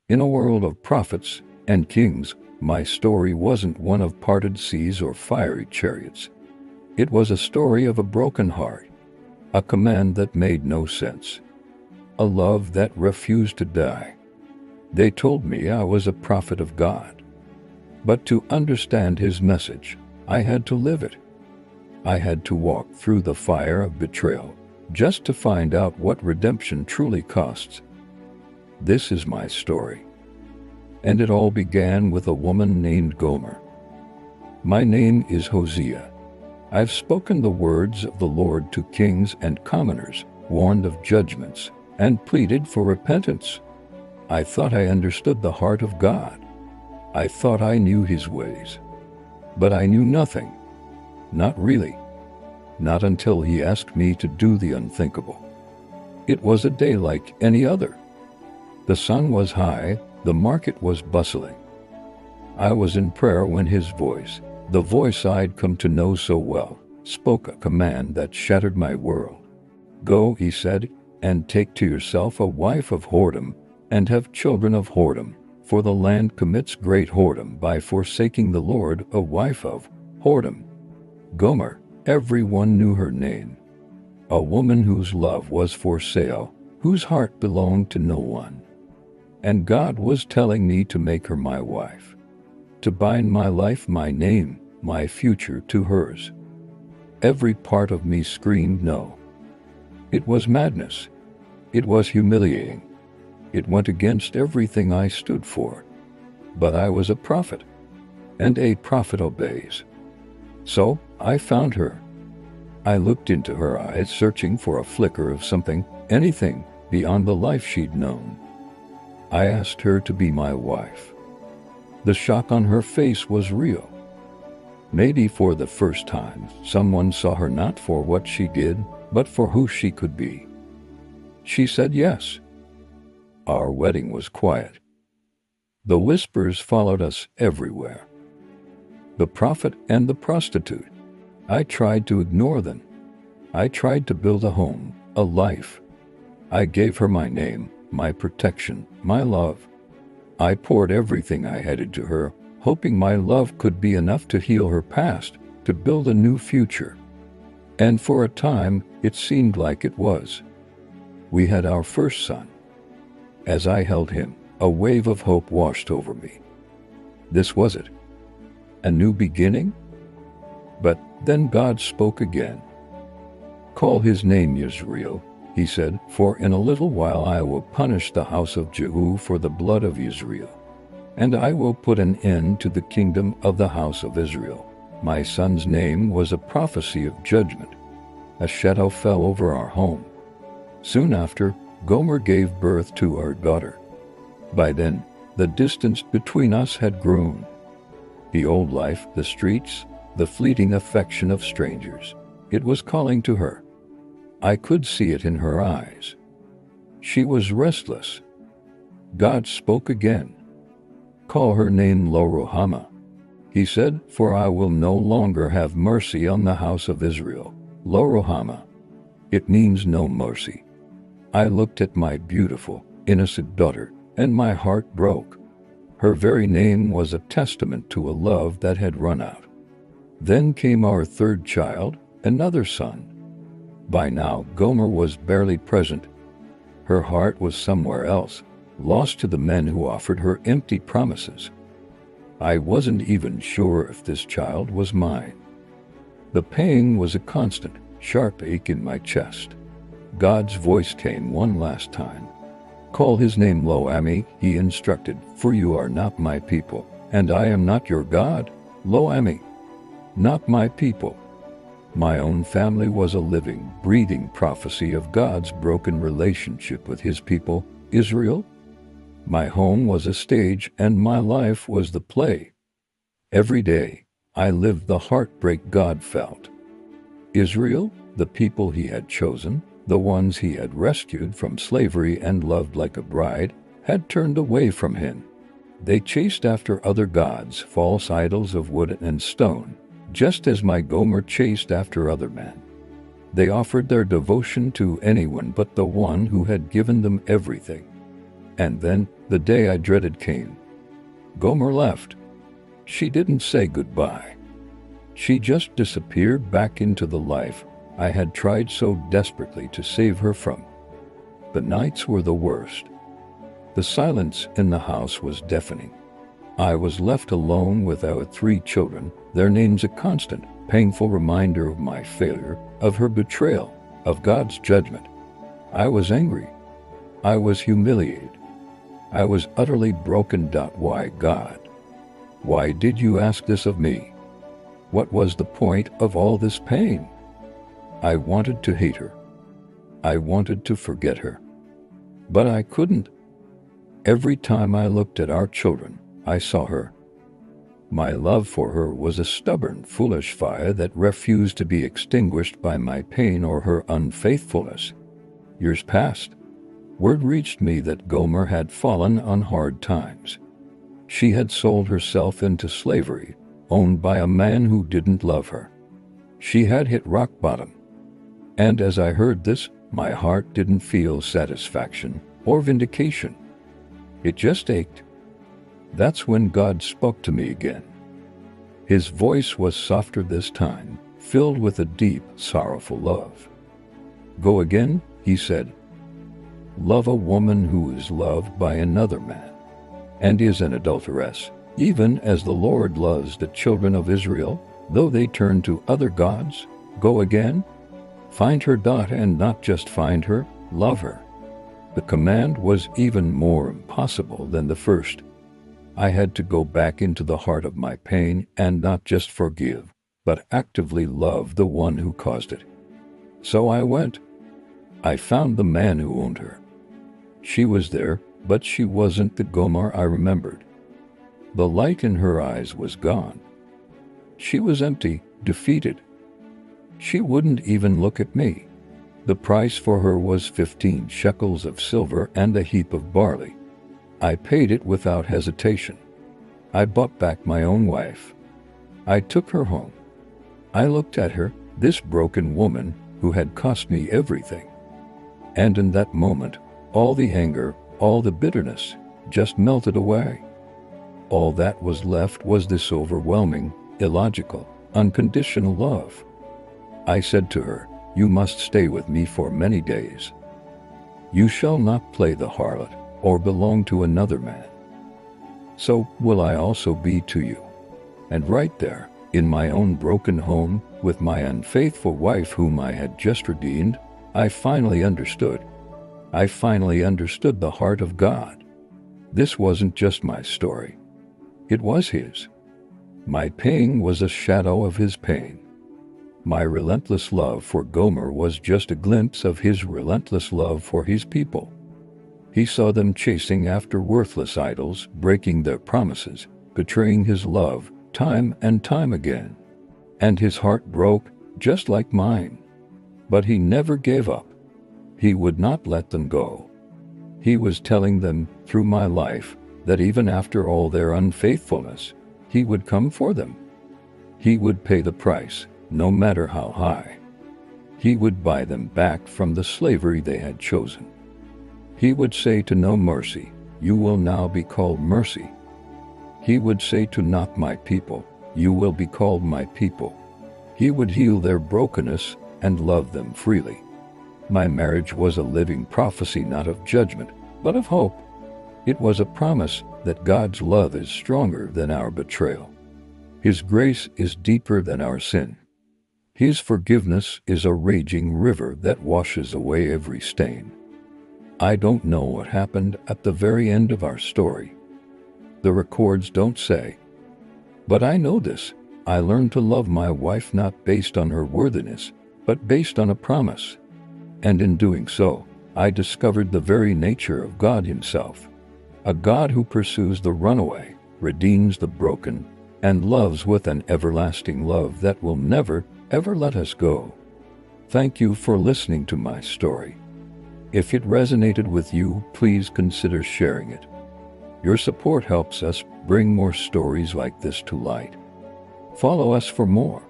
In a world of prophets and kings, my story wasn't one of parted seas or fiery chariots. It was a story of a broken heart, a command that made no sense, a love that refused to die. They told me I was a prophet of God. But to understand his message, I had to live it. I had to walk through the fire of betrayal, just to find out what redemption truly costs. This is my story. And it all began with a woman named Gomer. My name is Hosea. I've spoken the words of the Lord to kings and commoners, warned of judgments, and pleaded for repentance. I thought I understood the heart of God. I thought I knew his ways. But I knew nothing. Not really. Not until he asked me to do the unthinkable. It was a day like any other. The sun was high, the market was bustling. I was in prayer when his voice, the voice I'd come to know so well, spoke a command that shattered my world. Go, he said, and take to yourself a wife of whoredom, and have children of whoredom, for the land commits great whoredom by forsaking the Lord, a wife of whoredom. Gomer, everyone knew her name. A woman whose love was for sale, whose heart belonged to no one. And God was telling me to make her my wife, to bind my life, my name, my future to hers. Every part of me screamed no. It was madness. It was humiliating. It went against everything I stood for. But I was a prophet, and a prophet obeys. So I found her. I looked into her eyes, searching for a flicker of something, anything, beyond the life she'd known. I asked her to be my wife. The shock on her face was real. Maybe for the first time, someone saw her not for what she did, but for who she could be. She said yes. Our wedding was quiet. The whispers followed us everywhere. The prophet and the prostitute. I tried to ignore them. I tried to build a home, a life. I gave her my name, my protection, my love. I poured everything I had into her, hoping my love could be enough to heal her past, to build a new future. And for a time, it seemed like it was. We had our first son. As I held him, a wave of hope washed over me. This was it. A new beginning? But then God spoke again. Call his name Israel, he said, for in a little while I will punish the house of Jehu for the blood of Israel. And I will put an end to the kingdom of the house of Israel. My son's name was a prophecy of judgment. A shadow fell over our home. Soon after, Gomer gave birth to our daughter. By then, the distance between us had grown. The old life, the streets, the fleeting affection of strangers, it was calling to her. I could see it in her eyes. She was restless. God spoke again. Call her name Lo-Ruhamah, he said, for I will no longer have mercy on the house of Israel. Lo-Ruhamah. It means no mercy. I looked at my beautiful, innocent daughter, and my heart broke. Her very name was a testament to a love that had run out. Then came our third child, another son. By now, Gomer was barely present. Her heart was somewhere else, lost to the men who offered her empty promises. I wasn't even sure if this child was mine. The pain was a constant, sharp ache in my chest. God's voice came one last time. Call his name Lo-Ammi, he instructed, for you are not my people, and I am not your God. Lo-Ammi. Not my people. My own family was a living, breathing prophecy of God's broken relationship with his people, Israel. My home was a stage and my life was the play. Every day, I lived the heartbreak God felt. Israel, the people he had chosen, the ones he had rescued from slavery and loved like a bride, had turned away from him. They chased after other gods, false idols of wood and stone, just as my Gomer chased after other men. They offered their devotion to anyone but the one who had given them everything. And then, the day I dreaded came. Gomer left. She didn't say goodbye. She just disappeared back into the life I had tried so desperately to save her from. The nights were the worst. The silence in the house was deafening. I was left alone with our 3 children, their names a constant, painful reminder of my failure, of her betrayal, of God's judgment. I was angry. I was humiliated. I was utterly broken. Why, God? Why did you ask this of me? What was the point of all this pain? I wanted to hate her. I wanted to forget her. But I couldn't. Every time I looked at our children, I saw her. My love for her was a stubborn, foolish fire that refused to be extinguished by my pain or her unfaithfulness. Years passed. Word reached me that Gomer had fallen on hard times. She had sold herself into slavery, owned by a man who didn't love her. She had hit rock bottom. And as I heard this, my heart didn't feel satisfaction or vindication. It just ached. That's when God spoke to me again. His voice was softer this time, filled with a deep, sorrowful love. Go again, he said. Love a woman who is loved by another man and is an adulteress, even as the Lord loves the children of Israel, though they turn to other gods. Go again. Find her, and not just find her, love her. The command was even more impossible than the first. I had to go back into the heart of my pain and not just forgive, but actively love the one who caused it. So I went. I found the man who owned her. She was there, but she wasn't the Gomer I remembered. The light in her eyes was gone. She was empty, defeated. She wouldn't even look at me. The price for her was 15 shekels of silver and a heap of barley. I paid it without hesitation. I bought back my own wife. I took her home. I looked at her, this broken woman who had cost me everything. And in that moment, all the anger, all the bitterness, just melted away. All that was left was this overwhelming, illogical, unconditional love. I said to her, you must stay with me for many days. You shall not play the harlot or belong to another man. So will I also be to you. And right there, in my own broken home, with my unfaithful wife whom I had just redeemed, I finally understood. I finally understood the heart of God. This wasn't just my story. It was His. My pain was a shadow of His pain. My relentless love for Gomer was just a glimpse of His relentless love for His people. He saw them chasing after worthless idols, breaking their promises, betraying His love time and time again. And His heart broke, just like mine. But He never gave up. He would not let them go. He was telling them, through my life, that even after all their unfaithfulness, He would come for them. He would pay the price, no matter how high. He would buy them back from the slavery they had chosen. He would say to no mercy, you will now be called mercy. He would say to not my people, you will be called my people. He would heal their brokenness and love them freely. My marriage was a living prophecy, not of judgment, but of hope. It was a promise that God's love is stronger than our betrayal. His grace is deeper than our sin. His forgiveness is a raging river that washes away every stain. I don't know what happened at the very end of our story. The records don't say. But I know this. I learned to love my wife not based on her worthiness, but based on a promise. And in doing so, I discovered the very nature of God Himself. A God who pursues the runaway, redeems the broken, and loves with an everlasting love that will never, ever let us go. Thank you for listening to my story. If it resonated with you, please consider sharing it. Your support helps us bring more stories like this to light. Follow us for more.